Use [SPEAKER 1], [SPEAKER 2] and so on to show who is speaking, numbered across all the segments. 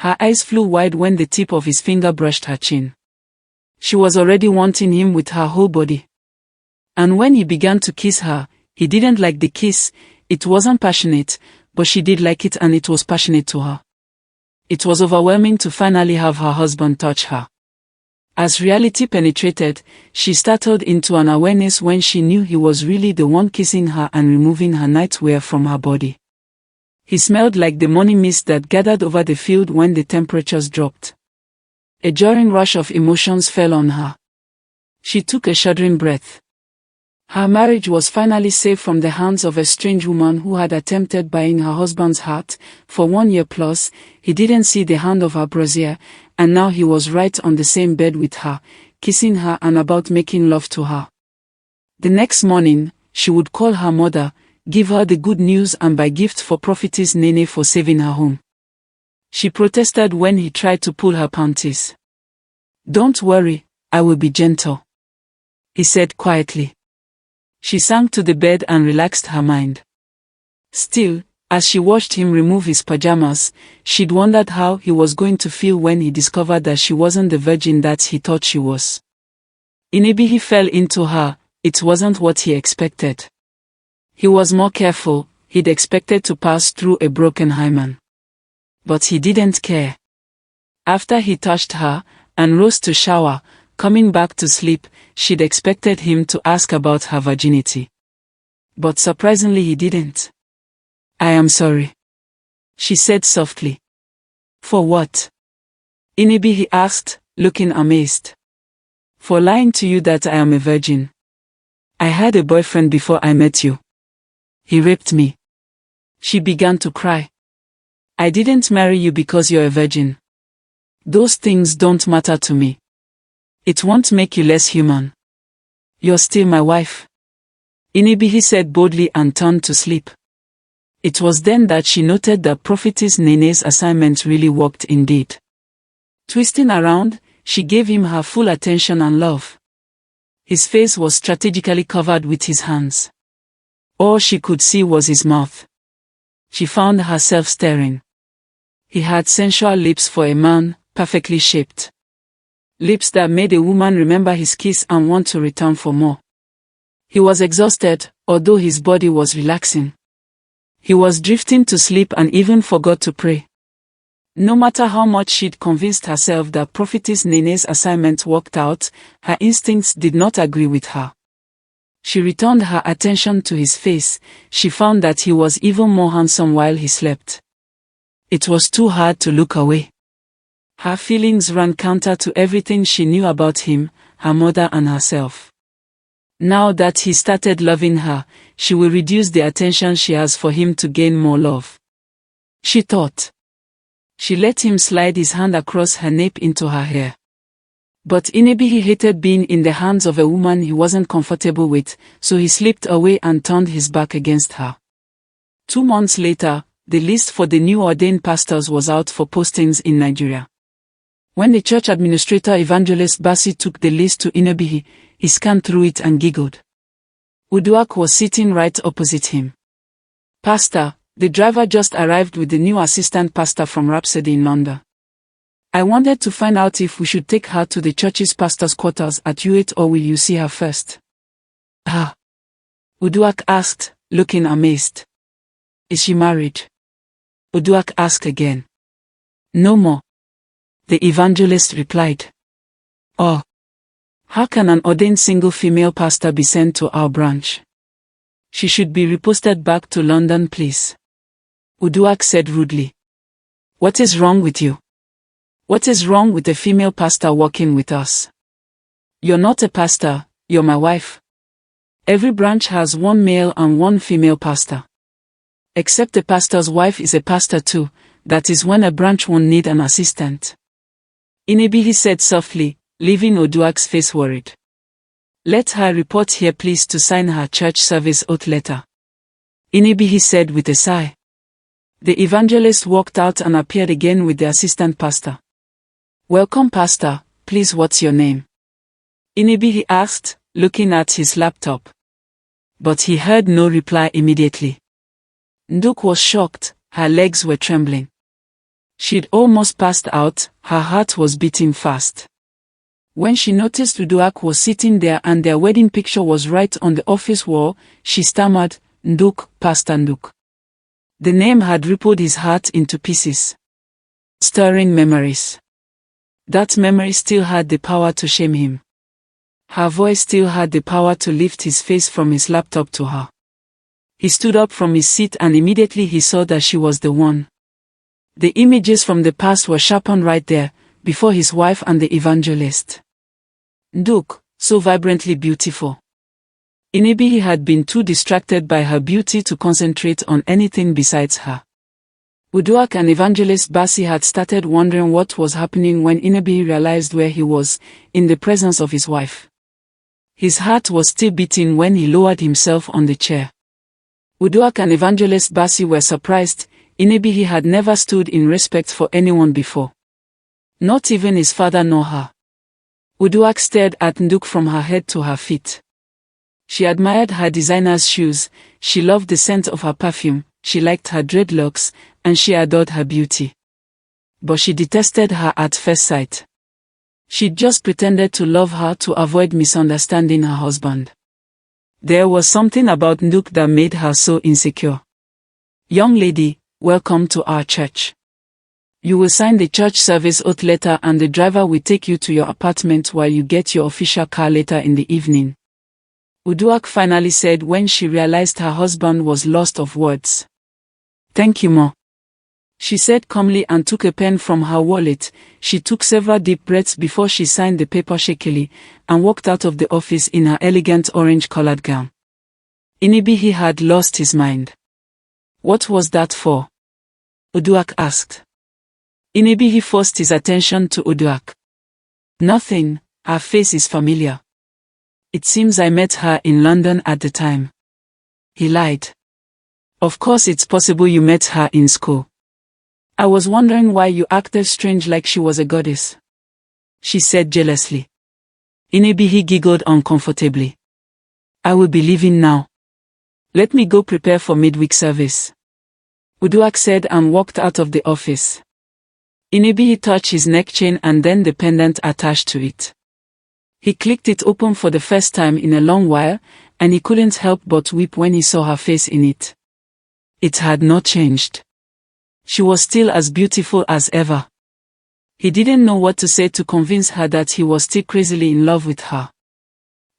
[SPEAKER 1] Her eyes flew wide when the tip of his finger brushed her chin. She was already wanting him with her whole body. And when he began to kiss her, he didn't like the kiss. It wasn't passionate, but she did like it, and it was passionate to her. It was overwhelming to finally have her husband touch her. As reality penetrated, she startled into an awareness when she knew he was really the one kissing her and removing her nightwear from her body. He smelled like the morning mist that gathered over the field when the temperatures dropped. A jarring rush of emotions fell on her. She took a shuddering breath. Her marriage was finally safe from the hands of a strange woman who had attempted buying her husband's heart. For 1 year plus, he didn't see the hand of her brazier, and now he was right on the same bed with her, kissing her and about making love to her. The next morning, she would call her mother, give her the good news and buy gift for prophetess Nene for saving her home. She protested when he tried to pull her panties. "Don't worry, I will be gentle," he said quietly. She sank to the bed and relaxed her mind. Still, as she watched him remove his pajamas, she'd wondered how he was going to feel when he discovered that she wasn't the virgin that he thought she was. Inibehe fell into her. It wasn't what he expected. He was more careful. He'd expected to pass through a broken hymen. But he didn't care. After he touched her, and rose to shower, coming back to sleep, she'd expected him to ask about her virginity. But surprisingly he didn't. "I am sorry," she said softly. "For what?" Inibehe asked, looking amazed. "For lying to you that I am a virgin. I had a boyfriend before I met you. He raped me." She began to cry. "I didn't marry you because you're a virgin. Those things don't matter to me. It won't make you less human. You're still my wife," Inibehe said boldly and turned to sleep. It was then that she noted that prophetess Nene's assignment really worked indeed. Twisting around, she gave him her full attention and love. His face was strategically covered with his hands. All she could see was his mouth. She found herself staring. He had sensual lips for a man, perfectly shaped. Lips that made a woman remember his kiss and want to return for more. He was exhausted, although his body was relaxing. He was drifting to sleep and even forgot to pray. No matter how much she'd convinced herself that prophetess Nene's assignment worked out, her instincts did not agree with her. She returned her attention to his face. She found that he was even more handsome while he slept. It was too hard to look away. Her feelings ran counter to everything she knew about him, her mother and herself. Now that he started loving her, she will reduce the attention she has for him to gain more love, she thought. She let him slide his hand across her nape into her hair. But Inibehe hated being in the hands of a woman he wasn't comfortable with, so he slipped away and turned his back against her. 2 months later, the list for the new ordained pastors was out for postings in Nigeria. When the church administrator Evangelist Basi took the list to Inibehe, he scanned through it and giggled. Uduak was sitting right opposite him. "Pastor, the driver just arrived with the new assistant pastor from Rhapsody in London. I wanted to find out if we should take her to the church's pastor's quarters at U8 or will you see her first?" "Ah," Uduak asked, looking amazed. "Is she married?" Uduak asked again. "No more," the evangelist replied. "Oh. How can an ordained single female pastor be sent to our branch? She should be reposted back to London, please," Uduak said rudely. "What is wrong with you? What is wrong with a female pastor working with us? You're not a pastor, you're my wife. Every branch has 1 male and 1 female pastor. Except the pastor's wife is a pastor too, that is when a branch won't need an assistant." Inibehe said softly, leaving Uduak's face worried. "Let her report here please to sign her church service oath letter," Inibehe said with a sigh. The evangelist walked out and appeared again with the assistant pastor. "Welcome, pastor, please what's your name?" Inibehe asked, looking at his laptop. But he heard no reply immediately. Nduke was shocked, her legs were trembling. She'd almost passed out, her heart was beating fast. When she noticed Uduak was sitting there and their wedding picture was right on the office wall, she stammered, "Nduke, Pastor Nduke." The name had rippled his heart into pieces, stirring memories. That memory still had the power to shame him. Her voice still had the power to lift his face from his laptop to her. He stood up from his seat and immediately he saw that she was the one. The images from the past were sharpened right there, before his wife and the evangelist. Nduke, so vibrantly beautiful. Inibehe had been too distracted by her beauty to concentrate on anything besides her. Uduak and Evangelist Bassi had started wondering what was happening when Inibehe realized where he was, in the presence of his wife. His heart was still beating when he lowered himself on the chair. Uduak and Evangelist Bassi were surprised. Inibehe had never stood in respect for anyone before. Not even his father nor her. Uduak stared at Nduke from her head to her feet. She admired her designer's shoes, she loved the scent of her perfume, she liked her dreadlocks, and she adored her beauty. But she detested her at first sight. She just pretended to love her to avoid misunderstanding her husband. There was something about Nduke that made her so insecure. "Young lady, welcome to our church. You will sign the church service oath letter and the driver will take you to your apartment while you get your official car later in the evening," Uduak finally said when she realized her husband was lost of words. "Thank you, Ma," she said calmly and took a pen from her wallet. She took several deep breaths before she signed the paper shakily, and walked out of the office in her elegant orange-colored gown. Inibehe had lost his mind. "What was that for?" Uduak asked. Inibehe forced his attention to Uduak. "Nothing, her face is familiar. It seems I met her in London at the time." He lied. "Of course it's possible you met her in school. I was wondering why you acted strange like she was a goddess," she said jealously. Inibehe giggled uncomfortably. "I will be leaving now. Let me go prepare for midweek service," Uduak said and walked out of the office. Inibehe touched his neck chain and then the pendant attached to it. He clicked it open for the first time in a long while, and he couldn't help but weep when he saw her face in it. It had not changed. She was still as beautiful as ever. He didn't know what to say to convince her that he was still crazily in love with her.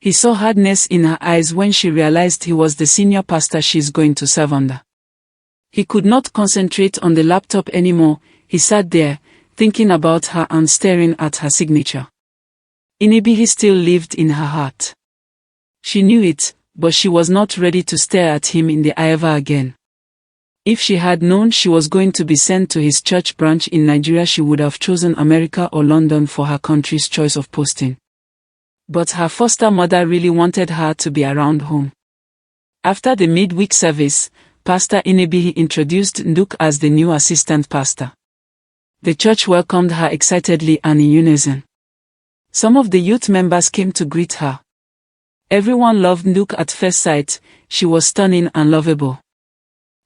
[SPEAKER 1] He saw hardness in her eyes when she realized he was the senior pastor she's going to serve under. He could not concentrate on the laptop anymore. He sat there, thinking about her and staring at her signature. Inibehe still lived in her heart. She knew it, but she was not ready to stare at him in the eye ever again. If she had known she was going to be sent to his church branch in Nigeria, she would have chosen America or London for her country's choice of posting. But her foster mother really wanted her to be around home. After the midweek service, Pastor Inibehe introduced Nduke as the new assistant pastor. The church welcomed her excitedly and in unison. Some of the youth members came to greet her. Everyone loved Nduke at first sight. She was stunning and lovable.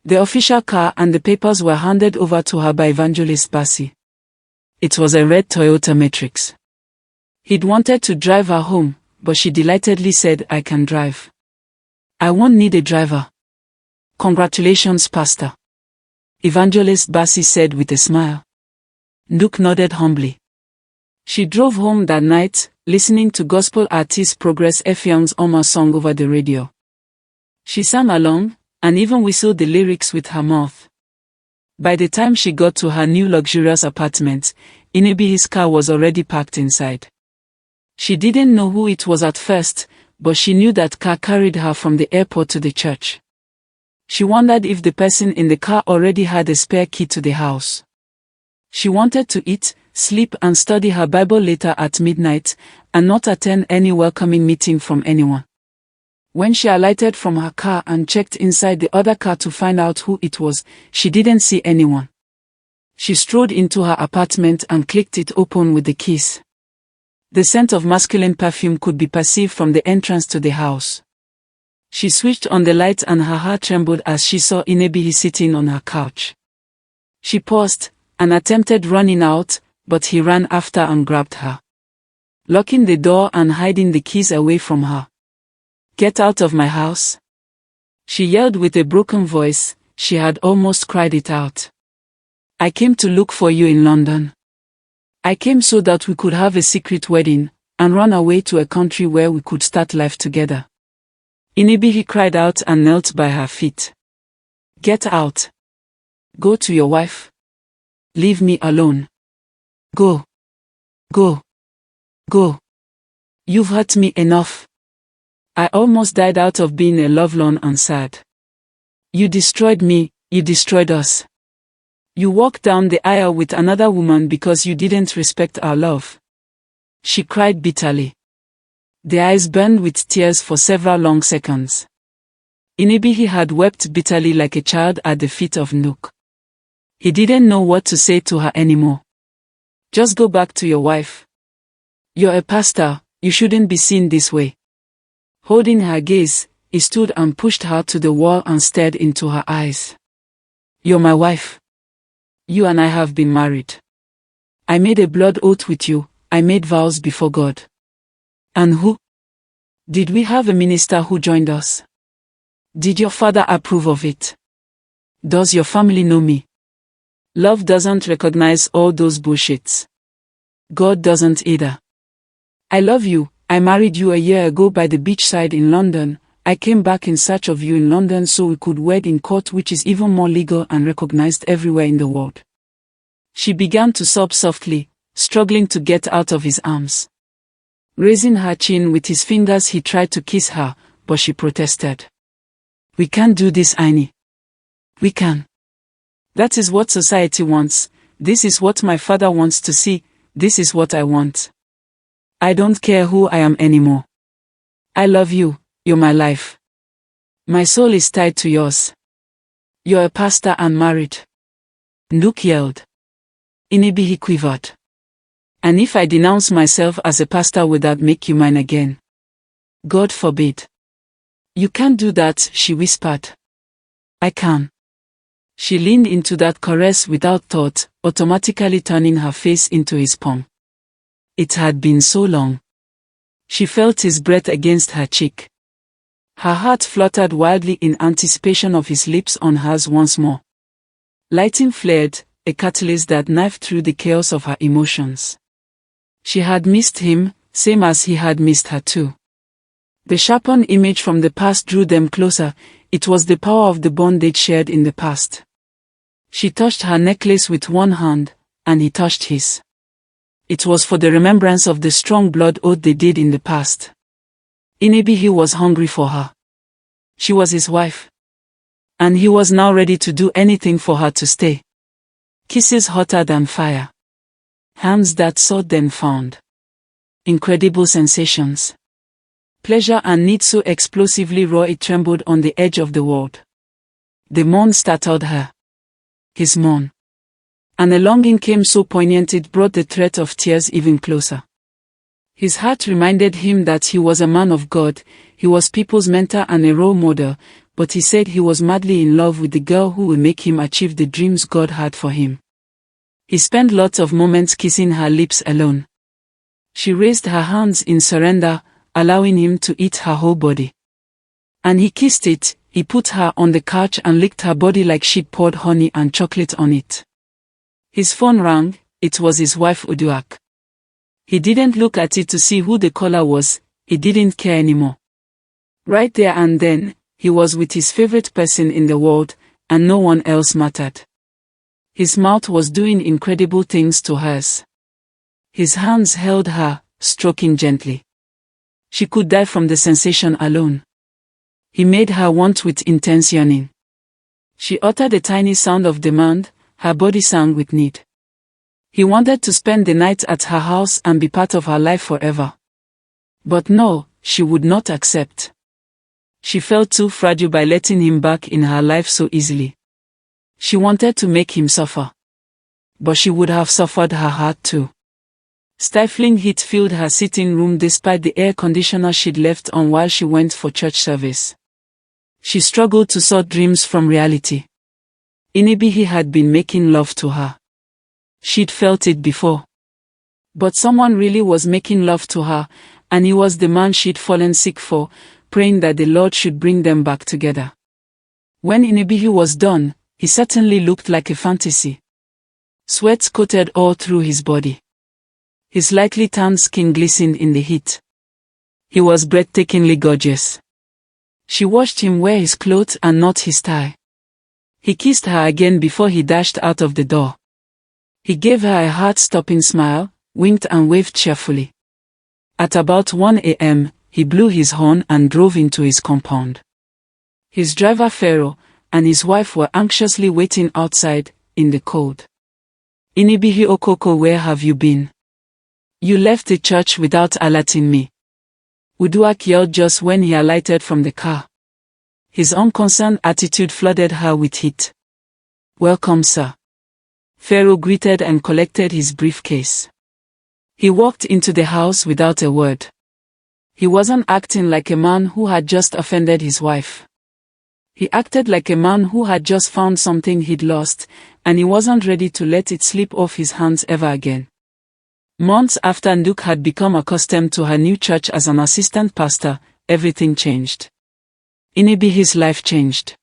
[SPEAKER 1] The official car and the papers were handed over to her by Evangelist Bassi. It was a red Toyota Matrix. He'd wanted to drive her home, but she delightedly said, "I can drive. I won't need a driver." "Congratulations, Pastor," Evangelist Bassi said with a smile. Nduke nodded humbly. She drove home that night, listening to gospel artist Progress Effiong's Oma song over the radio. She sang along, and even whistled the lyrics with her mouth. By the time she got to her new luxurious apartment, Inibehe's car was already parked inside. She didn't know who it was at first, but she knew that car carried her from the airport to the church. She wondered if the person in the car already had a spare key to the house. She wanted to eat, sleep and study her Bible later at midnight, and not attend any welcoming meeting from anyone. When she alighted from her car and checked inside the other car to find out who it was, she didn't see anyone. She strode into her apartment and clicked it open with the keys. The scent of masculine perfume could be perceived from the entrance to the house. She switched on the light and her heart trembled as she saw Inibehe sitting on her couch. She paused, and attempted running out, but he ran after and grabbed her, locking the door and hiding the keys away from her. "Get out of my house!" she yelled with a broken voice. She had almost cried it out. "I came to look for you in London. I came so that we could have a secret wedding, and run away to a country where we could start life together." Inibehe cried out and knelt by her feet. "Get out. Go to your wife. Leave me alone. Go. Go. Go. You've hurt me enough. I almost died out of being a lovelorn and sad. You destroyed me, you destroyed us. You walked down the aisle with another woman because you didn't respect our love." She cried bitterly. The eyes burned with tears for several long seconds. Inibehe had wept bitterly like a child at the feet of Nduke. He didn't know what to say to her anymore. "Just go back to your wife. You're a pastor, you shouldn't be seen this way." Holding her gaze, he stood and pushed her to the wall and stared into her eyes. "You're my wife. You and I have been married. I made a blood oath with you, I made vows before God. And who? Did we have a minister who joined us? Did your father approve of it? Does your family know me? Love doesn't recognize all those bullshits. God doesn't either. I love you. I married you a year ago by the beachside in London. I came back in search of you in London so we could wed in court, which is even more legal and recognized everywhere in the world." She began to sob softly, struggling to get out of his arms. Raising her chin with his fingers, he tried to kiss her, but she protested. "We can't do this, Ini. We can. That is what society wants. This is what my father wants to see. This is what I want. I don't care who I am anymore. I love you, you're my life. My soul is tied to yours. You're a pastor and married." Nduke yelled. Inibehe quivered. "And if I denounce myself as a pastor, would that make you mine again?" "God forbid." "You can't do that," she whispered. "I can." She leaned into that caress without thought, automatically turning her face into his palm. It had been so long. She felt his breath against her cheek. Her heart fluttered wildly in anticipation of his lips on hers once more. Lighting flared, a catalyst that knifed through the chaos of her emotions. She had missed him, same as he had missed her too. The sharpened image from the past drew them closer. It was the power of the bond they'd shared in the past. She touched her necklace with one hand, and he touched his. It was for the remembrance of the strong blood oath they did in the past. Inibehe was hungry for her. She was his wife. And he was now ready to do anything for her to stay. Kisses hotter than fire. Hands that sought then found. Incredible sensations. Pleasure and need so explosively raw it trembled on the edge of the world. The moan startled her. His moan. And a longing came so poignant it brought the threat of tears even closer. His heart reminded him that he was a man of God, he was people's mentor and a role model, but he said he was madly in love with the girl who would make him achieve the dreams God had for him. He spent lots of moments kissing her lips alone. She raised her hands in surrender, allowing him to eat her whole body. And he kissed it. He put her on the couch and licked her body like she'd poured honey and chocolate on it. His phone rang. It was his wife Uduak. He didn't look at it to see who the caller was, he didn't care anymore. Right there and then, he was with his favorite person in the world, and no one else mattered. His mouth was doing incredible things to hers. His hands held her, stroking gently. She could die from the sensation alone. He made her want with intense yearning. She uttered a tiny sound of demand, her body sang with need. He wanted to spend the night at her house and be part of her life forever. But no, she would not accept. She felt too fragile by letting him back in her life so easily. She wanted to make him suffer. But she would have suffered her heart too. Stifling heat filled her sitting room despite the air conditioner she'd left on while she went for church service. She struggled to sort dreams from reality. Inibehe had been making love to her. She'd felt it before. But someone really was making love to her, and he was the man she'd fallen sick for, praying that the Lord should bring them back together. When Inibehe was done, he certainly looked like a fantasy. Sweat coated all through his body. His lightly tanned skin glistened in the heat. He was breathtakingly gorgeous. She watched him wear his clothes and not his tie. He kissed her again before he dashed out of the door. He gave her a heart-stopping smile, winked and waved cheerfully. At about 1 a.m., he blew his horn and drove into his compound. His driver Pharaoh and his wife were anxiously waiting outside, in the cold. Inibehe Okoko, where have you been? You left the church without alerting me. Uduak yelled just when he alighted from the car. His unconcerned attitude flooded her with heat. Welcome, sir. Pharaoh greeted and collected his briefcase. He walked into the house without a word. He wasn't acting like a man who had just offended his wife. He acted like a man who had just found something he'd lost, and he wasn't ready to let it slip off his hands ever again. Months after Nduke had become accustomed to her new church as an assistant pastor, everything changed. Inibehe's life changed.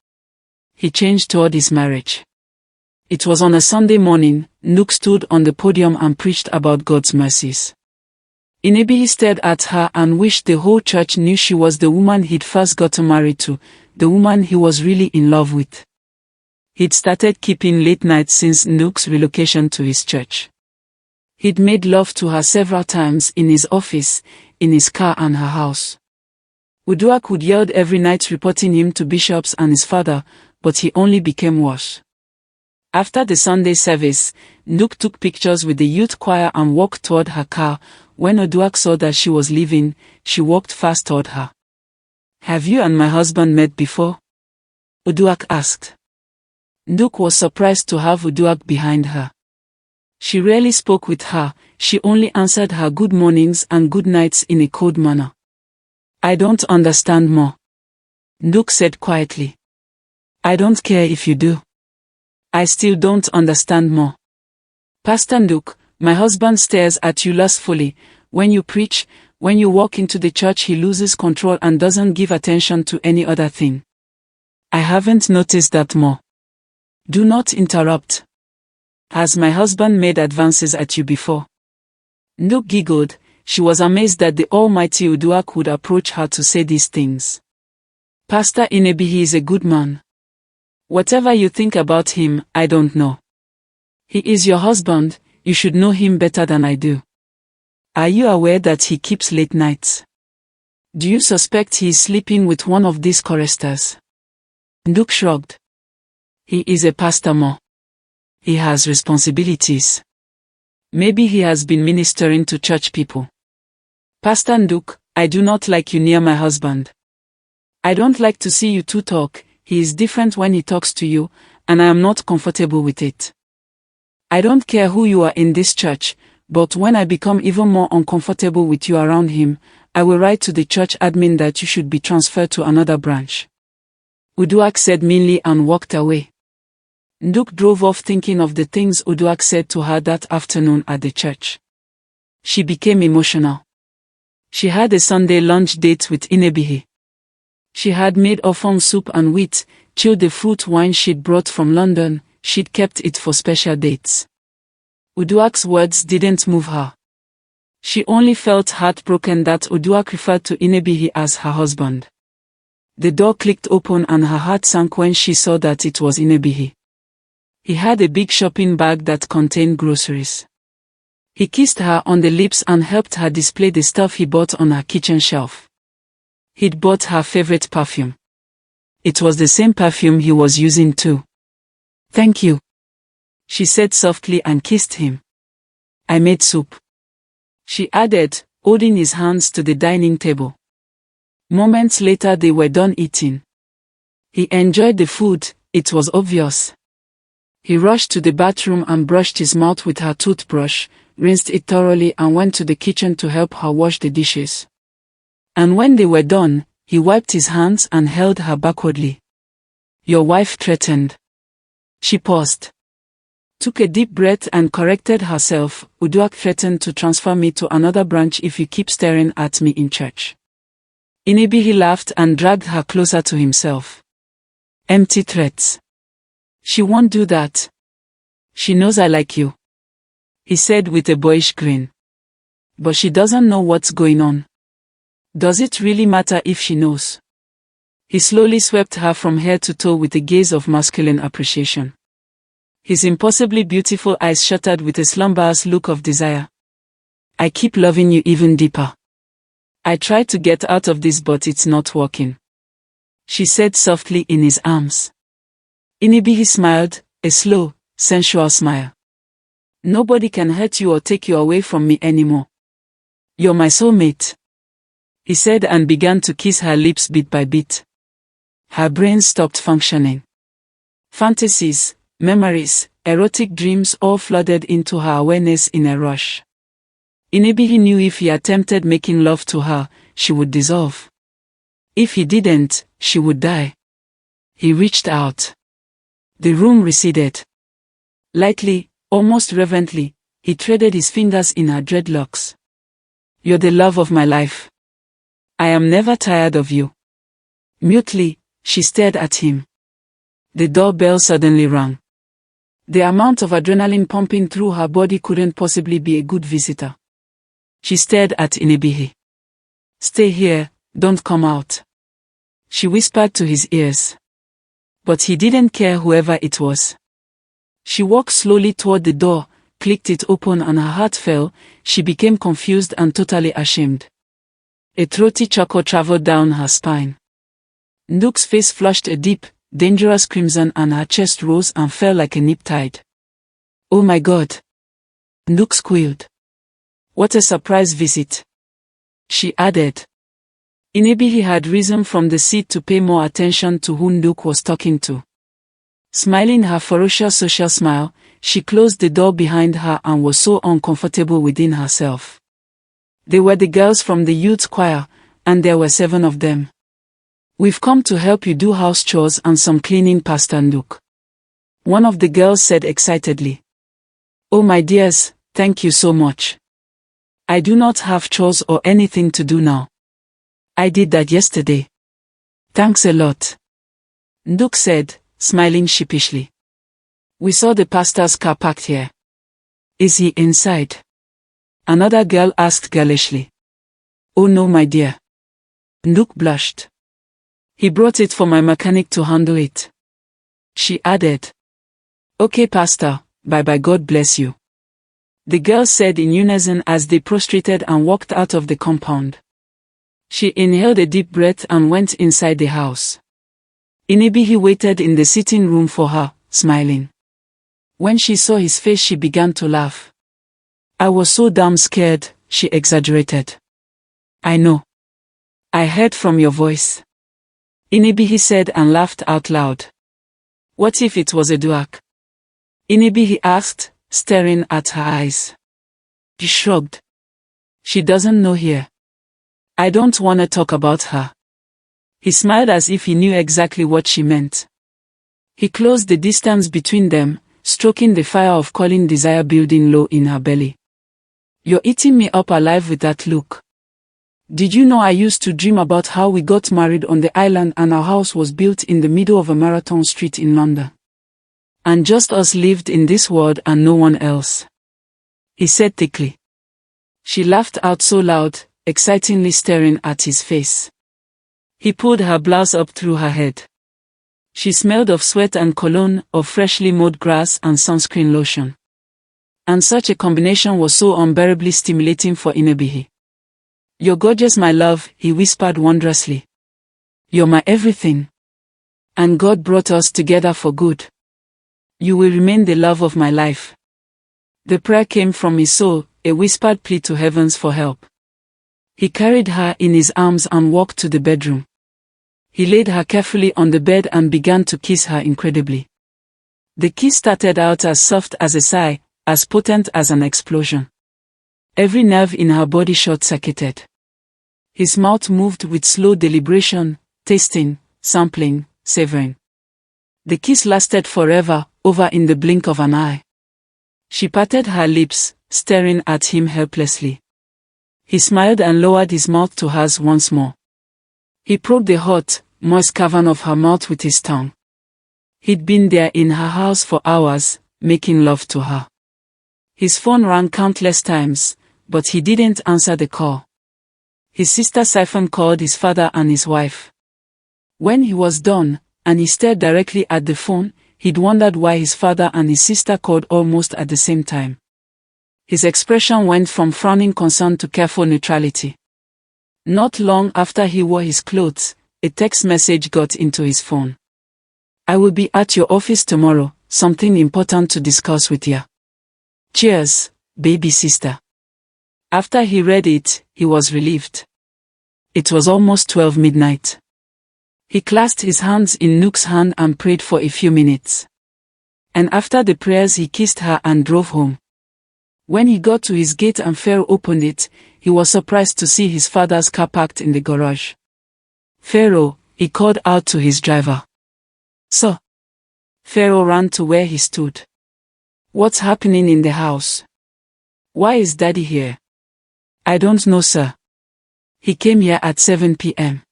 [SPEAKER 1] He changed toward his marriage. It was on a Sunday morning. Nduke stood on the podium and preached about God's mercies. Inibehe stared at her and wished the whole church knew she was the woman he'd first gotten married to, the woman he was really in love with. He'd started keeping late nights since Nduke's relocation to his church. He'd made love to her several times in his office, in his car and her house. Uduak would yell every night reporting him to bishops and his father, but he only became worse. After the Sunday service, Nduke took pictures with the youth choir and walked toward her car. When Uduak saw that she was leaving, she walked fast toward her. Have you and my husband met before? Uduak asked. Nduke was surprised to have Uduak behind her. She rarely spoke with her, she only answered her good mornings and good nights in a cold manner. I don't understand more. Nduke said quietly. I don't care if you do. I still don't understand more. Pastor Nduke, my husband stares at you lustfully. When you preach, when you walk into the church, he loses control and doesn't give attention to any other thing. I haven't noticed that more. Do not interrupt. Has my husband made advances at you before? Nduke giggled. She was amazed that the almighty Uduak would approach her to say these things. Pastor Inibehe is a good man. Whatever you think about him, I don't know. He is your husband, you should know him better than I do. Are you aware that he keeps late nights? Do you suspect he is sleeping with one of these choristers? Nduke shrugged. He is a pastor more. He has responsibilities. Maybe he has been ministering to church people. Pastor Nduke, I do not like you near my husband. I don't like to see you two talk. He is different when he talks to you, and I am not comfortable with it. I don't care who you are in this church, but when I become even more uncomfortable with you around him, I will write to the church admin that you should be transferred to another branch. Uduak said meanly and walked away. Nduke drove off thinking of the things Uduak said to her that afternoon at the church. She became emotional. She had a Sunday lunch date with Inibehe. She had made offal soup and wheat, chilled the fruit wine she'd brought from London. She'd kept it for special dates. Uduak's words didn't move her. She only felt heartbroken that Uduak referred to Inibehe as her husband. The door clicked open and her heart sank when she saw that it was Inibehe. He had a big shopping bag that contained groceries. He kissed her on the lips and helped her display the stuff he bought on her kitchen shelf. He'd bought her favorite perfume. It was the same perfume he was using too. Thank you, she said softly and kissed him. I made soup, she added, holding his hands to the dining table. Moments later they were done eating. He enjoyed the food, it was obvious. He rushed to the bathroom and brushed his mouth with her toothbrush, rinsed it thoroughly and went to the kitchen to help her wash the dishes. And when they were done, he wiped his hands and held her backwardly. Your wife threatened. She paused. Took a deep breath and corrected herself. Uduak threatened to transfer me to another branch if you keep staring at me in church. Inibehe laughed and dragged her closer to himself. Empty threats. She won't do that. She knows I like you, he said with a boyish grin. But she doesn't know what's going on. Does it really matter if she knows? He slowly swept her from head to toe with a gaze of masculine appreciation. His impossibly beautiful eyes shuttered with a slumberous look of desire. I keep loving you even deeper. I try to get out of this but it's not working, she said softly in his arms. Inibehe smiled, a slow, sensual smile. Nobody can hurt you or take you away from me anymore. You're my soulmate, he said and began to kiss her lips bit by bit. Her brain stopped functioning. Fantasies, memories, erotic dreams all flooded into her awareness in a rush. Inibehe knew if he attempted making love to her, she would dissolve. If he didn't, she would die. He reached out. The room receded. Lightly, almost reverently, he threaded his fingers in her dreadlocks. You're the love of my life. I am never tired of you. Mutely, she stared at him. The doorbell suddenly rang. The amount of adrenaline pumping through her body couldn't possibly be a good visitor. She stared at Inibehe. Stay here, don't come out, she whispered to his ears. But he didn't care whoever it was. She walked slowly toward the door, clicked it open and her heart fell. She became confused and totally ashamed. A throaty chuckle traveled down her spine. Nduke's face flushed a deep, dangerous crimson and her chest rose and fell like a nip tide. Oh my God! Nduke squealed. What a surprise visit, she added. Inibehe had risen from the seat to pay more attention to who Nduke was talking to. Smiling her ferocious social smile, she closed the door behind her and was so uncomfortable within herself. They were the girls from the youth choir, and there were 7 of them. We've come to help you do house chores and some cleaning, Pastor Nduke, one of the girls said excitedly. Oh my dears, thank you so much. I do not have chores or anything to do now. I did that yesterday. Thanks a lot, Nduke said, smiling sheepishly. We saw the pastor's car parked here. Is he inside? Another girl asked girlishly. Oh no my dear. Nduke blushed. He brought it for my mechanic to handle it, she added. Okay pastor, bye-bye, God bless you, the girls said in unison as they prostrated and walked out of the compound. She inhaled a deep breath and went inside the house. Inibehe waited in the sitting room for her, smiling. When she saw his face she began to laugh. I was so damn scared, she exaggerated. I know. I heard from your voice, Inibehe said and laughed out loud. What if it was Uduak? Inibehe asked, staring at her eyes. He shrugged. She doesn't know here. I don't want to talk about her. He smiled as if he knew exactly what she meant. He closed the distance between them, stroking the fire of calling desire building low in her belly. You're eating me up alive with that look. Did you know I used to dream about how we got married on the island and our house was built in the middle of a marathon street in London? And just us lived in this world and no one else, he said thickly. She laughed out so loud, excitingly staring at his face. He pulled her blouse up through her head. She smelled of sweat and cologne, of freshly mowed grass and sunscreen lotion. And such a combination was so unbearably stimulating for Inibehe. You're gorgeous my love, he whispered wondrously. You're my everything. And God brought us together for good. You will remain the love of my life. The prayer came from his soul, a whispered plea to heavens for help. He carried her in his arms and walked to the bedroom. He laid her carefully on the bed and began to kiss her incredibly. The kiss started out as soft as a sigh, as potent as an explosion. Every nerve in her body short-circuited. His mouth moved with slow deliberation, tasting, sampling, savoring. The kiss lasted forever, over in the blink of an eye. She parted her lips, staring at him helplessly. He smiled and lowered his mouth to hers once more. He probed the hot, moist cavern of her mouth with his tongue. He'd been there in her house for hours, making love to her. His phone rang countless times, but he didn't answer the call. His sister Siphon called his father and his wife. When he was done, and he stared directly at the phone, he'd wondered why his father and his sister called almost at the same time. His expression went from frowning concern to careful neutrality. Not long after he wore his clothes, a text message got into his phone. "I will be at your office tomorrow, something important to discuss with you. Cheers, baby sister." After he read it, he was relieved. It was almost 12 midnight. He clasped his hands in Nduke's hand and prayed for a few minutes. And after the prayers he kissed her and drove home. When he got to his gate and Pharaoh opened it, he was surprised to see his father's car parked in the garage. "Pharaoh," he called out to his driver. "Sir." Pharaoh ran to where he stood. "What's happening in the house? Why is Daddy here?" "I don't know, sir. He came here at 7 p.m.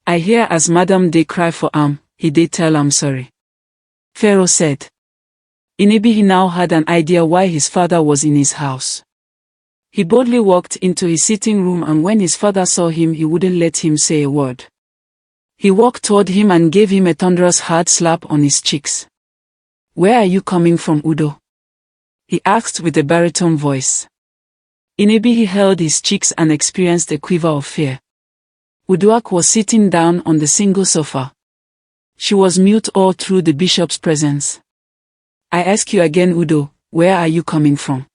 [SPEAKER 1] I hear as Madam they cry for he did tell I'm sorry," Pharaoh said. Inibehe now had an idea why his father was in his house. He boldly walked into his sitting room, and when his father saw him he wouldn't let him say a word. He walked toward him and gave him a thunderous hard slap on his cheeks. "Where are you coming from, Udo?" he asked with a baritone voice. Inibehe held his cheeks and experienced a quiver of fear. Uduak was sitting down on the single sofa. She was mute all through the bishop's presence. "I ask you again, Udo, where are you coming from?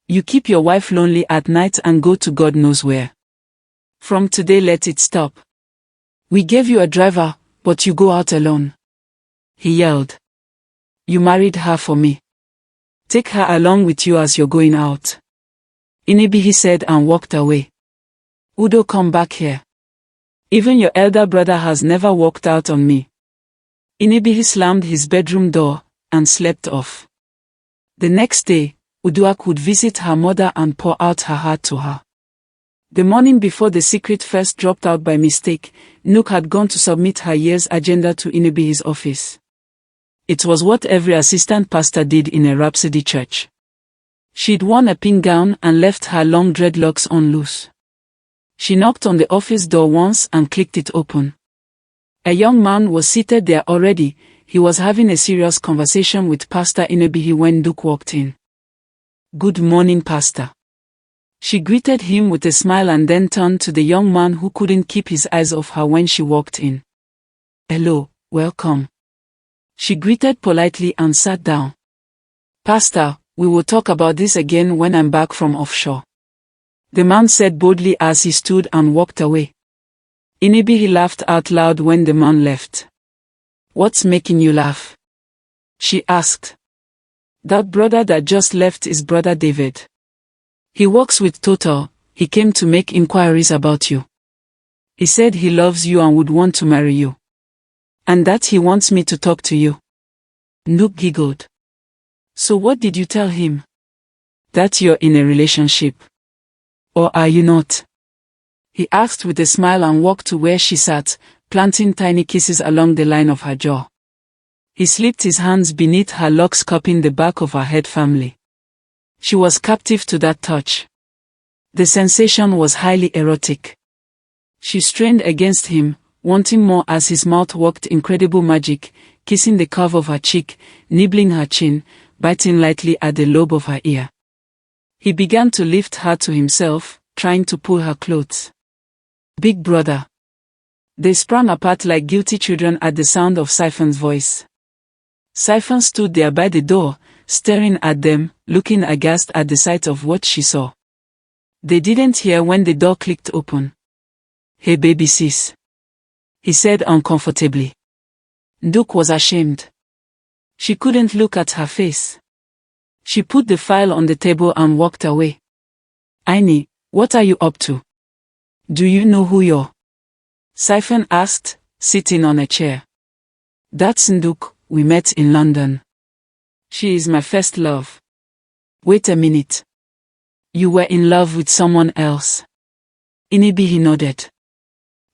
[SPEAKER 1] You keep your wife lonely at night and go to God knows where. From today let it stop. We gave you a driver, but you go out alone," he yelled. "You married her for me. Take her along with you as you're going out," Inibehe said and walked away. "Udo, come back here. Even your elder brother has never walked out on me." Inibehe slammed his bedroom door and slept off. The next day, Uduak would visit her mother and pour out her heart to her. The morning before the secret first dropped out by mistake, Nduke had gone to submit her year's agenda to Inibehe's office. It was what every assistant pastor did in a Rhapsody church. She'd worn a pink gown and left her long dreadlocks on loose. She knocked on the office door once and clicked it open. A young man was seated there already. He was having a serious conversation with Pastor Inibehe when Nduke walked in. "Good morning, Pastor." She greeted him with a smile and then turned to the young man who couldn't keep his eyes off her when she walked in. "Hello, welcome." She greeted politely and sat down. "Pastor, we will talk about this again when I'm back from offshore," the man said boldly as he stood and walked away. Inibehe laughed out loud when the man left. "What's making you laugh?" she asked. "That brother that just left is Brother David. He works with Total. He came to make inquiries about you. He said he loves you and would want to marry you. And that he wants me to talk to you." Nduke giggled. "So what did you tell him? That you're in a relationship? Or are you not?" he asked with a smile and walked to where she sat, planting tiny kisses along the line of her jaw. He slipped his hands beneath her locks, cupping the back of her head firmly. She was captive to that touch. The sensation was highly erotic. She strained against him, wanting more as his mouth worked incredible magic, kissing the curve of her cheek, nibbling her chin, biting lightly at the lobe of her ear. He began to lift her to himself, trying to pull her clothes. "Big brother." They sprang apart like guilty children at the sound of Siphon's voice. Siphon stood there by the door, staring at them, looking aghast at the sight of what she saw. They didn't hear when the door clicked open. "Hey baby sis," he said uncomfortably. Nduke was ashamed. She couldn't look at her face. She put the file on the table and walked away. "Ini, what are you up to? Do you know who you're?" Siphon asked, sitting on a chair. "That's Nduke, we met in London. She is my first love." Wait a minute. You were in love with someone else? Inibehe nodded.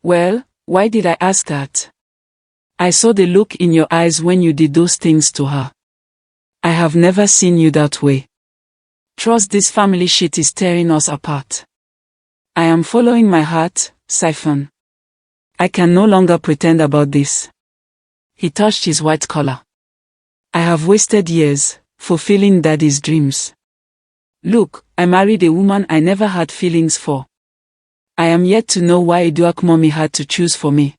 [SPEAKER 1] Well, why did I ask that? I saw the look in your eyes when you did those things to her. I have never seen you that way. Trust this family shit is tearing us apart. I am following my heart, Siphon. I can no longer pretend about this. He touched his white collar. I have wasted years, fulfilling Daddy's dreams. Look, I married a woman I never had feelings for. I am yet to know why Uduak mommy had to choose for me.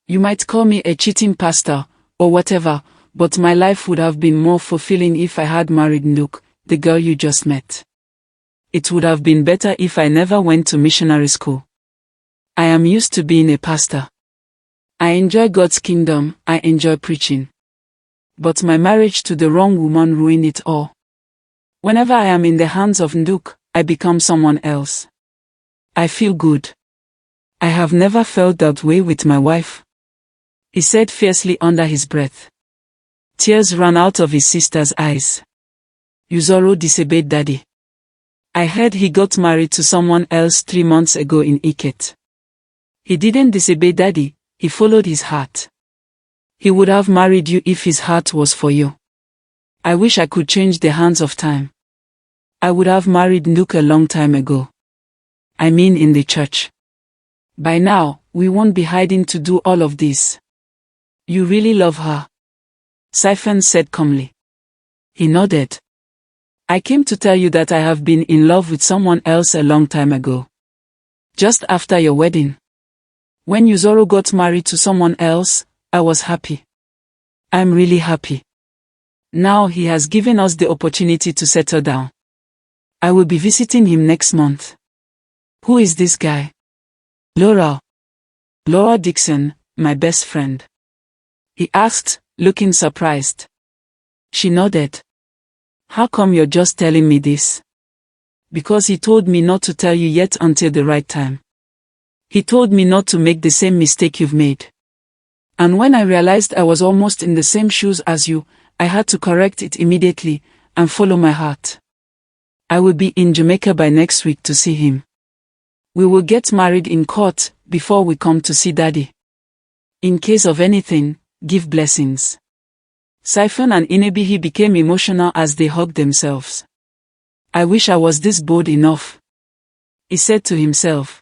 [SPEAKER 1] You might call me a cheating pastor, or whatever, but my life would have been more fulfilling if I had married Nduke, the girl you just met. It would have been better if I never went to missionary school. I am used to being a pastor. I enjoy God's kingdom, I enjoy preaching. But my marriage to the wrong woman ruined it all. Whenever I am in the hands of Nduke, I become someone else. I feel good. I have never felt that way with my wife. He said fiercely under his breath. Tears ran out of his sister's eyes. Uzoro disobeyed Daddy. I heard he got married to someone else 3 months ago in Iket. He didn't disobey Daddy, he followed his heart. He would have married you if his heart was for you. I wish I could change the hands of time. I would have married Nduke a long time ago. I mean in the church. By now, we won't be hiding to do all of this. You really love her? Siphon said calmly. He nodded. I came to tell you that I have been in love with someone else a long time ago. Just after your wedding. When Uzoro got married to someone else, I was happy. I'm really happy. Now he has given us the opportunity to settle down. I will be visiting him next month. Who is this guy? Laura Dixon, my best friend. He asked, looking surprised. She nodded. How come you're just telling me this? Because he told me not to tell you yet until the right time. He told me not to make the same mistake you've made. And when I realized I was almost in the same shoes as you, I had to correct it immediately, and follow my heart. I will be in Jamaica by next week to see him. We will get married in court, before we come to see Daddy. In case of anything, give blessings. Siphon and Inibehe became emotional as they hugged themselves. I wish I was this bold enough, he said to himself.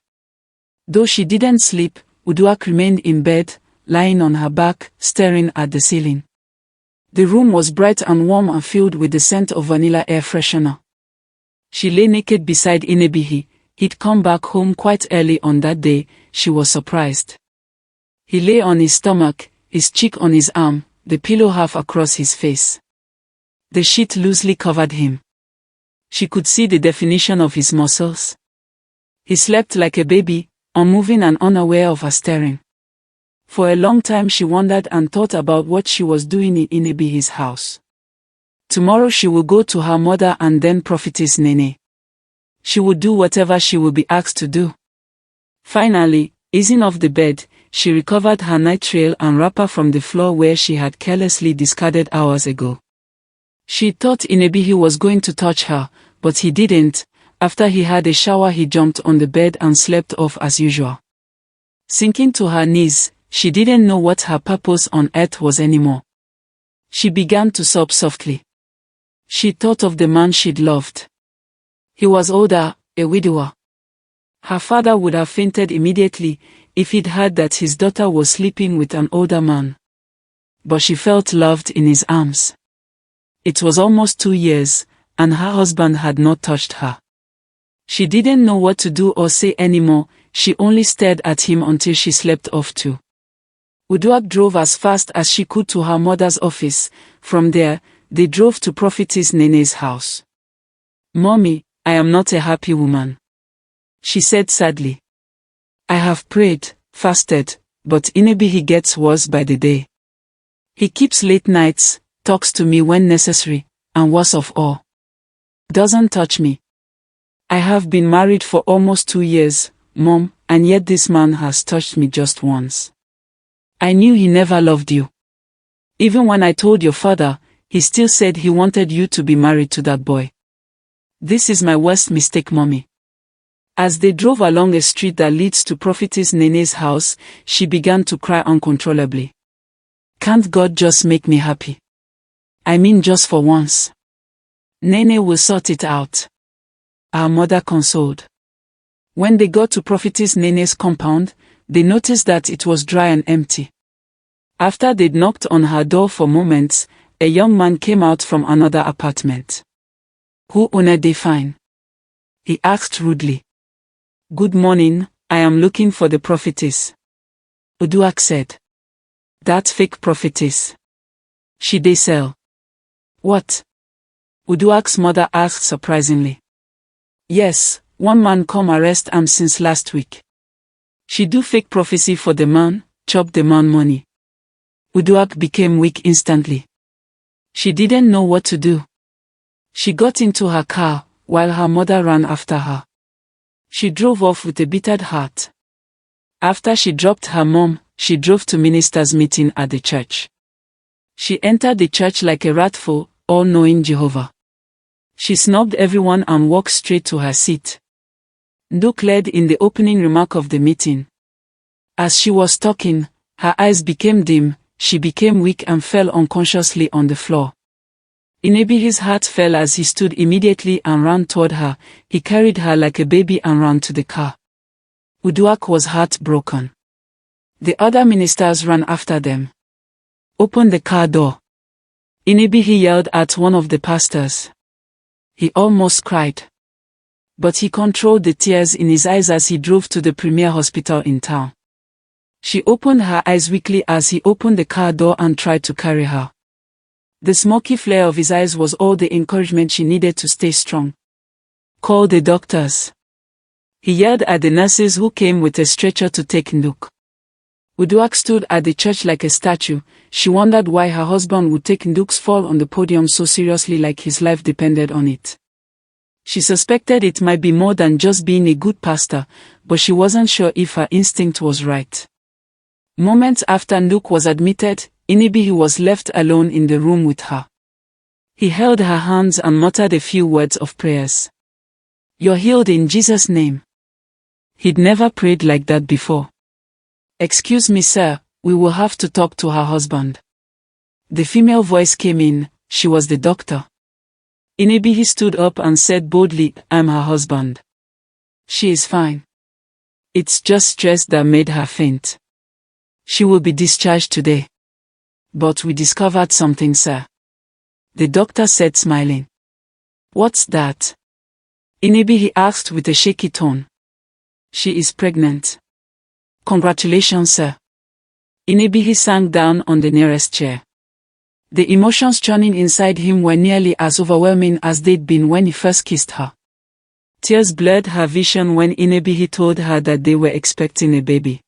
[SPEAKER 1] Though she didn't sleep, Uduak remained in bed, lying on her back, staring at the ceiling. The room was bright and warm and filled with the scent of vanilla air freshener. She lay naked beside Inibehe. He'd come back home quite early on that day. She was surprised. He lay on his stomach, his cheek on his arm, the pillow half across his face. The sheet loosely covered him. She could see the definition of his muscles. He slept like a baby, unmoving and unaware of her staring. For a long time she wondered and thought about what she was doing in Inibehe's house. Tomorrow she will go to her mother and then prophetess Nene. She would do whatever she would be asked to do. Finally, easing off the bed, she recovered her nighttrail and wrapper from the floor where she had carelessly discarded hours ago. She thought Inibehe was going to touch her, but he didn't. After he had a shower he jumped on the bed and slept off as usual. Sinking to her knees, she didn't know what her purpose on earth was anymore. She began to sob softly. She thought of the man she'd loved. He was older, a widower. Her father would have fainted immediately if he'd heard that his daughter was sleeping with an older man. But she felt loved in his arms. It was almost 2 years, and her husband had not touched her. She didn't know what to do or say anymore. She only stared at him until she slept off too. Uduak drove as fast as she could to her mother's office. From there, they drove to Prophetess Nene's house. Mommy, I am not a happy woman, she said sadly. I have prayed, fasted, but Inibehe gets worse by the day. He keeps late nights, talks to me when necessary, and worst of all, doesn't touch me. I have been married for almost 2 years, Mom, and yet this man has touched me just once. I knew he never loved you. Even when I told your father, he still said he wanted you to be married to that boy. This is my worst mistake, mommy. As they drove along a street that leads to Prophetess Nene's house, she began to cry uncontrollably. Can't God just make me happy? I mean, just for once. Nene will sort it out. Our mother consoled. When they got to Prophetess Nene's compound, they noticed that it was dry and empty. After they'd knocked on her door for moments, a young man came out from another apartment. Who owned they find? He asked rudely. Good morning, I am looking for the prophetess. Uduak said. That fake prophetess. She dey sell. What? Uduak's mother asked surprisingly. Yes, one man come arrest am since last week. She do fake prophecy for the man, chop the man money. Uduak became weak instantly. She didn't know what to do. She got into her car, while her mother ran after her. She drove off with a bitter heart. After she dropped her mom, she drove to ministers' meeting at the church. She entered the church like a wrathful, all-knowing Jehovah. She snubbed everyone and walked straight to her seat. Nduke led in the opening remark of the meeting. As she was talking, her eyes became dim, she became weak and fell unconsciously on the floor. Inibehe's heart fell as he stood immediately and ran toward her. He carried her like a baby and ran to the car. Uduak was heartbroken. The other ministers ran after them. Open the car door. Inibehe yelled at one of the pastors. He almost cried. But he controlled the tears in his eyes as he drove to the premier hospital in town. She opened her eyes weakly as he opened the car door and tried to carry her. The smoky flare of his eyes was all the encouragement she needed to stay strong. Call the doctors. He yelled at the nurses who came with a stretcher to take Nduke. Uduak stood at the church like a statue. She wondered why her husband would take Nduke's fall on the podium so seriously, like his life depended on it. She suspected it might be more than just being a good pastor, but she wasn't sure if her instinct was right. Moments after Nduke was admitted, Inibehe was left alone in the room with her. He held her hands and muttered a few words of prayers. You're healed in Jesus' name. He'd never prayed like that before. Excuse me, sir, we will have to talk to her husband. The female voice came in. She was the doctor. Inibehe stood up and said boldly, I'm her husband. She is fine. It's just stress that made her faint. She will be discharged today. But we discovered something, sir. The doctor said, smiling. What's that? Inibehe asked with a shaky tone. She is pregnant. Congratulations, sir. Inibehe sank down on the nearest chair. The emotions churning inside him were nearly as overwhelming as they'd been when he first kissed her. Tears blurred her vision when Inibehe told her that they were expecting a baby.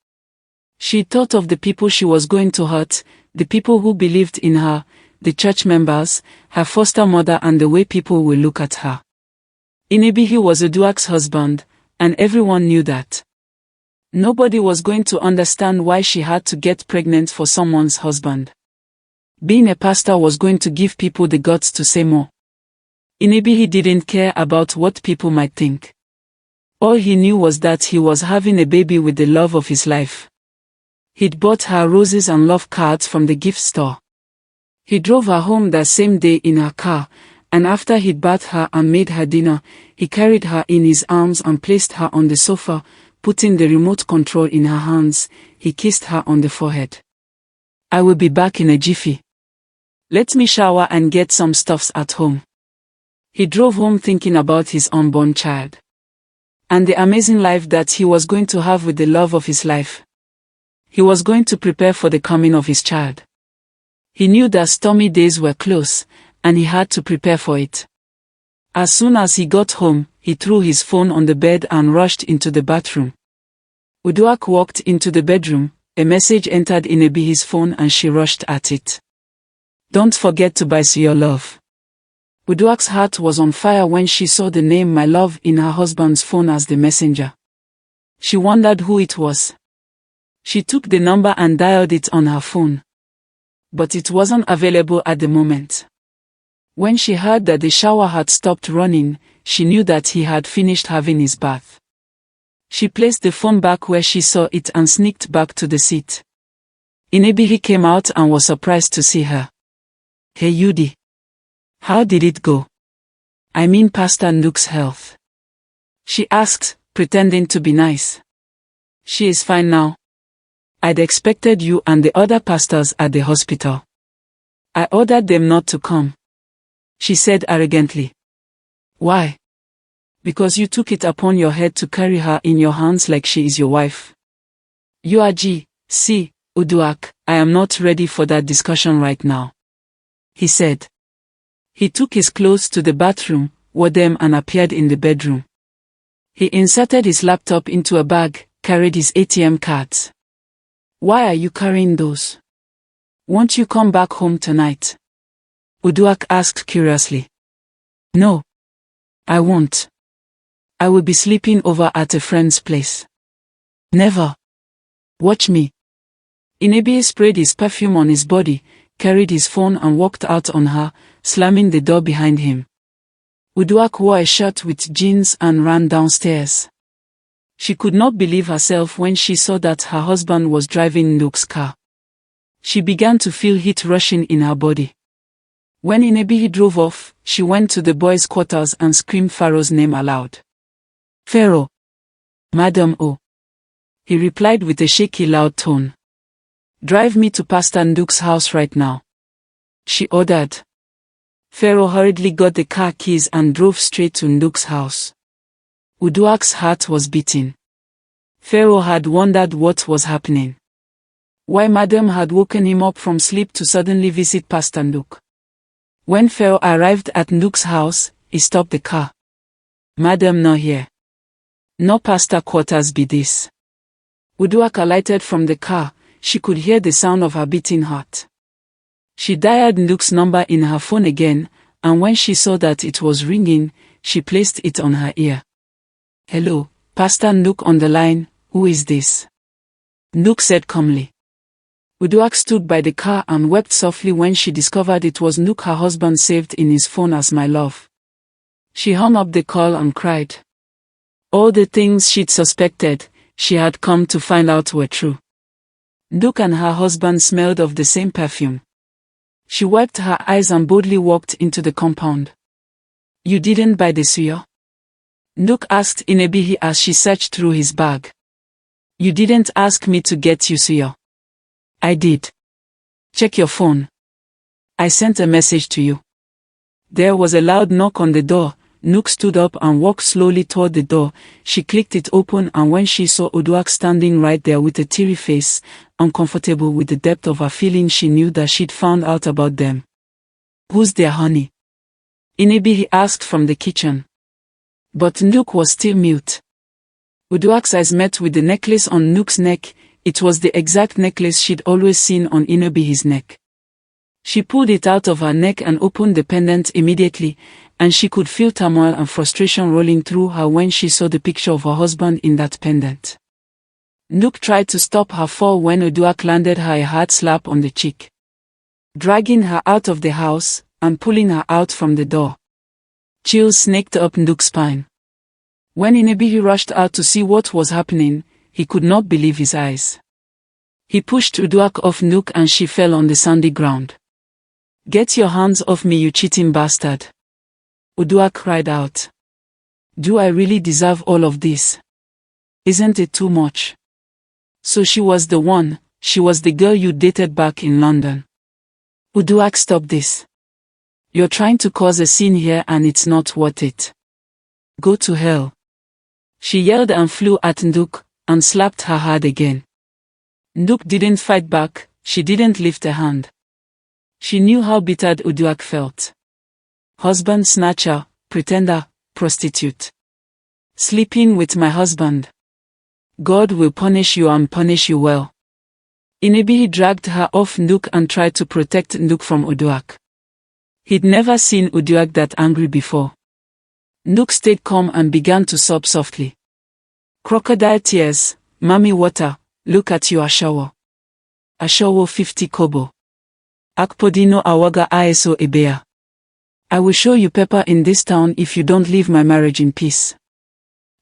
[SPEAKER 1] She thought of the people she was going to hurt, the people who believed in her, the church members, her foster mother, and the way people will look at her. Inibehe was Uduak's husband, and everyone knew that. Nobody was going to understand why she had to get pregnant for someone's husband. Being a pastor was going to give people the guts to say more. Inibehe didn't care about what people might think. All he knew was that he was having a baby with the love of his life. He'd bought her roses and love cards from the gift store. He drove her home that same day in her car, and after he'd bathed her and made her dinner, he carried her in his arms and placed her on the sofa, putting the remote control in her hands. He kissed her on the forehead. I will be back in a jiffy. Let me shower and get some stuffs at home. He drove home thinking about his unborn child. And the amazing life that he was going to have with the love of his life. He was going to prepare for the coming of his child. He knew that stormy days were close, and he had to prepare for it. As soon as he got home, he threw his phone on the bed and rushed into the bathroom. Uduak walked into the bedroom. A message entered Inibehe's phone and she rushed at it. Don't forget to buy your love. Uduak's heart was on fire when she saw the name My Love in her husband's phone as the messenger. She wondered who it was. She took the number and dialed it on her phone. But it wasn't available at the moment. When she heard that the shower had stopped running, she knew that he had finished having his bath. She placed the phone back where she saw it and sneaked back to the seat. Inibehe came out and was surprised to see her. "Hey Udi. How did it go? I mean Pastor Nduke's health?" she asked, pretending to be nice. "She is fine now. I'd expected you and the other pastors at the hospital. I ordered them not to come," she said arrogantly. "Why?" "Because you took it upon your head to carry her in your hands like she is your wife." "See, Uduak, I am not ready for that discussion right now," he said. He took his clothes to the bathroom, wore them and appeared in the bedroom. He inserted his laptop into a bag, carried his ATM cards. "Why are you carrying those? Won't you come back home tonight?" Uduak asked curiously. "No. I won't. I will be sleeping over at a friend's place." "Never. Watch me." Inibehe sprayed his perfume on his body, carried his phone and walked out on her, slamming the door behind him. Uduak wore a shirt with jeans and ran downstairs. She could not believe herself when she saw that her husband was driving Nduke's car. She began to feel heat rushing in her body. When Inibehe drove off, she went to the boys' quarters and screamed Pharaoh's name aloud. "Pharaoh! Madam O!" he replied with a shaky loud tone. "Drive me to Pastor Nduke's house right now," she ordered. Pharaoh hurriedly got the car keys and drove straight to Nduke's house. Uduak's heart was beating. Pharaoh had wondered what was happening. Why Madam had woken him up from sleep to suddenly visit Pastor Nduke. When Pharaoh arrived at Nduke's house, he stopped the car. "Madam not here. No pastor quarters be this." Uduak alighted from the car. She could hear the sound of her beating heart. She dialed Nduke's number in her phone again, and when she saw that it was ringing, she placed it on her ear. "Hello, Pastor Nduke on the line, who is this?" Nduke said calmly. Uduak stood by the car and wept softly when she discovered it was Nduke her husband saved in his phone as "my love." She hung up the call and cried. All the things she'd suspected, she had come to find out were true. Nduke and her husband smelled of the same perfume. She wiped her eyes and boldly walked into the compound. "You didn't buy the suya?" Nduke asked Inibehe as she searched through his bag. "You didn't ask me to get you suya." "I did. Check your phone. I sent a message to you." There was a loud knock on the door. Nduke stood up and walked slowly toward the door. She clicked it open, and when she saw Uduak standing right there with a teary face, uncomfortable with the depth of her feeling, she knew that she'd found out about them. "Who's there, honey?" Inibehe asked from the kitchen. But Nduke was still mute. Uduak's eyes met with the necklace on Nduke's neck. It was the exact necklace she'd always seen on Inibehe's neck. She pulled it out of her neck and opened the pendant immediately, and she could feel turmoil and frustration rolling through her when she saw the picture of her husband in that pendant. Nduke tried to stop her fall when Uduak landed her a hard slap on the cheek, dragging her out of the house and pulling her out from the door. Chills snaked up Nduke's spine. When Inibehe rushed out to see what was happening, he could not believe his eyes. He pushed Uduak off Nduke and she fell on the sandy ground. "Get your hands off me, you cheating bastard!" Uduak cried out. "Do I really deserve all of this? Isn't it too much?" So she was the one, she was the girl you dated back in London. "Uduak, stop this. You're trying to cause a scene here and it's not worth it. Go to hell." She yelled and flew at Nduke, and slapped her hard again. Nduke didn't fight back, she didn't lift a hand. She knew how bitter Uduak felt. Husband snatcher, pretender, prostitute. Sleeping with my husband. God will punish you and punish you well. Inibehe dragged her off Nduke and tried to protect Nduke from Uduak. He'd never seen Uduak that angry before. Nduke stayed calm and began to sob softly. "Crocodile tears, mommy water, look at you ashawo. Ashawo 50 kobo. Akpodino awaga aeso ebea. I will show you pepper in this town if you don't leave my marriage in peace.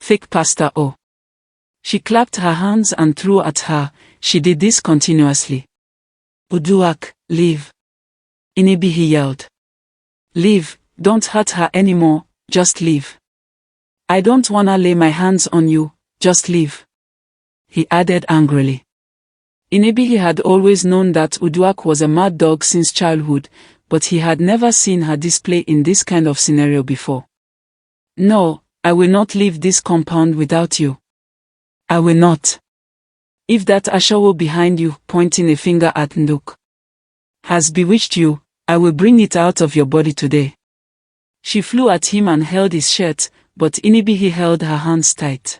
[SPEAKER 1] Fake pastor oh. She clapped her hands and threw at her. She did this continuously. Uduak, leave. Inibehe yelled. Leave, don't hurt her anymore, just leave. I don't wanna lay my hands on you, just leave. He added angrily. Inibehe had always known that Uduak was a mad dog since childhood, but he had never seen her display in this kind of scenario before. No, I will not leave this compound without you. I will not. If that ashawo behind you, pointing a finger at Nduke, has bewitched you, I will bring it out of your body today. She flew at him and held his shirt, but Inibehe held her hands tight.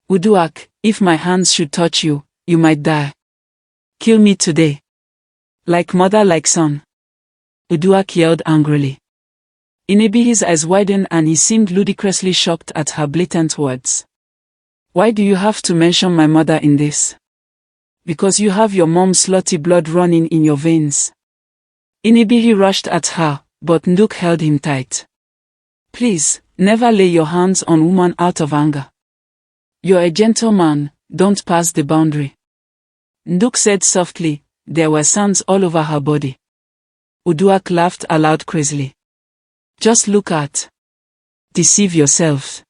[SPEAKER 1] Uduak, if my hands should touch you, you might die. Kill me today. Like mother like son. Uduak yelled angrily. Inibehe's eyes widened and he seemed ludicrously shocked at her blatant words. Why do you have to mention my mother in this? Because you have your mom's slutty blood running in your veins. Inibehe rushed at her, but Nduke held him tight. Please, never lay your hands on woman out of anger. You're a gentleman, don't pass the boundary. Nduke said softly. There were sounds all over her body. Uduak laughed aloud crazily. Just look at. Deceive yourself.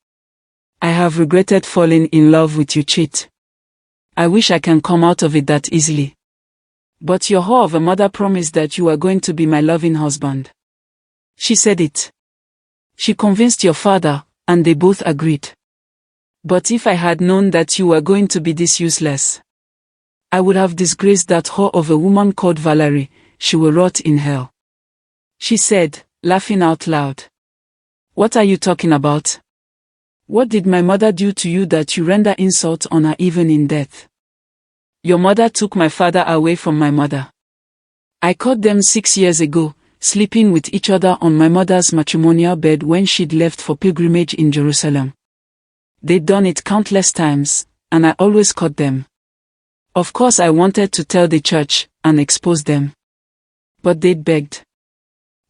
[SPEAKER 1] I have regretted falling in love with you, cheat. I wish I can come out of it that easily. But your whore of a mother promised that you were going to be my loving husband. She said it. She convinced your father, and they both agreed. But if I had known that you were going to be this useless, I would have disgraced that whore of a woman called Valerie. She will rot in hell. She said, laughing out loud. What are you talking about? What did my mother do to you that you render insult on her even in death? Your mother took my father away from my mother. I caught them 6 years ago, sleeping with each other on my mother's matrimonial bed when she'd left for pilgrimage in Jerusalem. They'd done it countless times, and I always caught them. Of course I wanted to tell the church, and expose them. But they'd begged.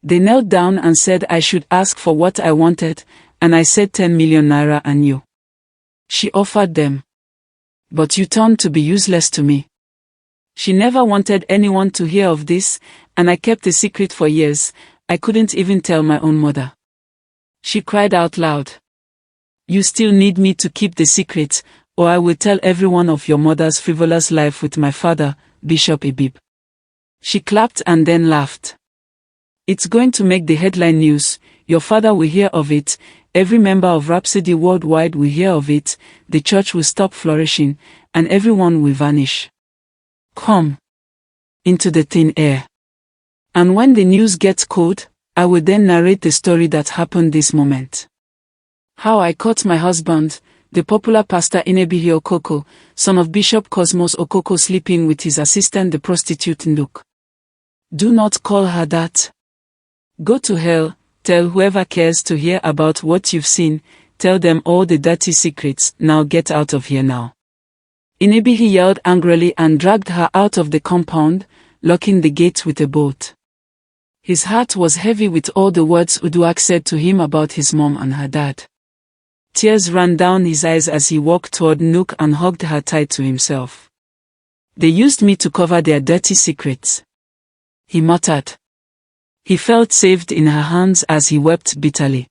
[SPEAKER 1] They knelt down and said I should ask for what I wanted, and I said 10 million naira and you. She offered them. But you turned to be useless to me. She never wanted anyone to hear of this, and I kept the secret for years. I couldn't even tell my own mother. She cried out loud. You still need me to keep the secret, or I will tell everyone of your mother's frivolous life with my father, Bishop Abib. She clapped and then laughed. It's going to make the headline news. Your father will hear of it, every member of Rhapsody worldwide will hear of it, the church will stop flourishing, and everyone will vanish. Come. Into the thin air. And when the news gets cold, I will then narrate the story that happened this moment. How I caught my husband, the popular pastor Inibehe Okoko, son of Bishop Cosmos Okoko, sleeping with his assistant the prostitute Nduke. Do not call her that. Go to hell, tell whoever cares to hear about what you've seen, tell them all the dirty secrets, now get out of here now. Inibehe yelled angrily and dragged her out of the compound, locking the gate with a bolt. His heart was heavy with all the words Uduak said to him about his mom and her dad. Tears ran down his eyes as he walked toward Nduke and hugged her tight to himself. They used me to cover their dirty secrets, he muttered. He felt saved in her hands as he wept bitterly.